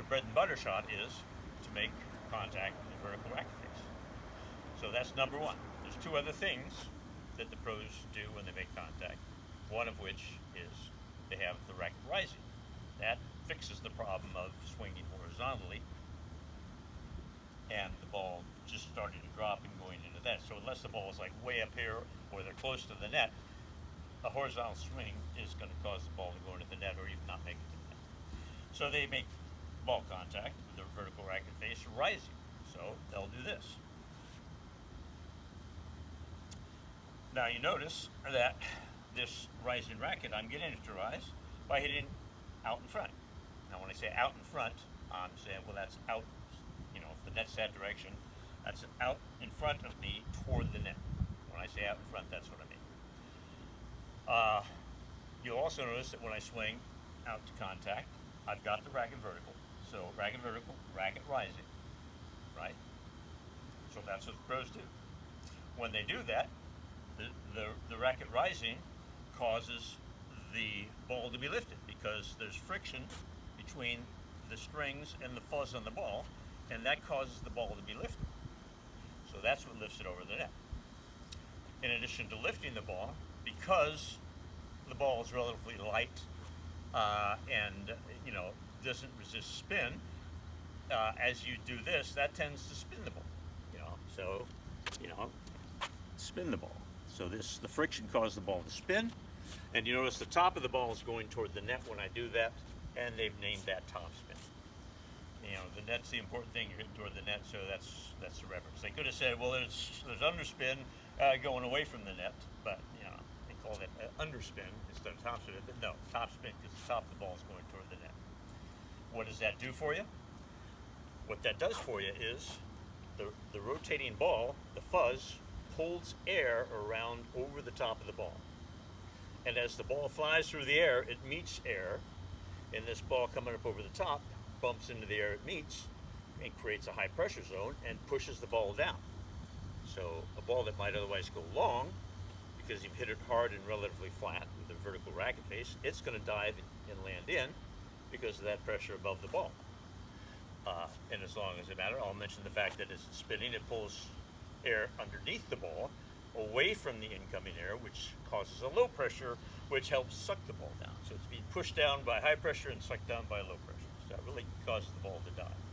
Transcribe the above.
their bread and butter shot is to make contact in the vertical racket face. So that's number one. There's two other things that the pros do when they make contact, one of which is they have the racket rising. That fixes the problem of swinging horizontally and the ball just starting to drop and going into that. So unless the ball is like way up here or they're close to the net, a horizontal swing is going to cause the ball to go into the net or even not make it to the net. So they make ball contact with their vertical racket face rising. So they'll do this. Now you notice that this rising racket, I'm getting it to rise by hitting out in front. Now when I say out in front, I'm saying, well, that's out, if the net's that direction, that's out in front of me toward the net. When I say out in front, that's what I mean. You'll also notice that when I swing out to contact, I've got the racket vertical. So racket vertical, racket rising, right? So that's what the pros do. When they do that, the racket rising causes the ball to be lifted because there's friction between the strings and the fuzz on the ball, and that causes the ball to be lifted. So that's what lifts it over the net. In addition to lifting the ball, because the ball is relatively light and doesn't resist spin, as you do this, that tends to spin the ball. Spin the ball. So the friction causes the ball to spin, and you notice the top of the ball is going toward the net when I do that, and they've named that topspin. The net's the important thing, you're hitting toward the net, so that's the reference. They could have said, well, there's underspin going away from the net, but they call that underspin instead of topspin. But no, topspin because the top of the ball is going toward the net. What does that do for you? What that does for you is the rotating ball, the fuzz, pulls air around over the top of the ball. And as the ball flies through the air, it meets air, and this ball coming up over the top bumps into the air it meets and creates a high pressure zone and pushes the ball down. So a ball that might otherwise go long, because you've hit it hard and relatively flat with a vertical racket face, it's going to dive and land in because of that pressure above the ball. And as long as it matters, I'll mention the fact that as it's spinning, it pulls air underneath the ball away from the incoming air, which causes a low pressure, which helps suck the ball down. So it's being pushed down by high pressure and sucked down by low pressure. So that really causes the ball to dive.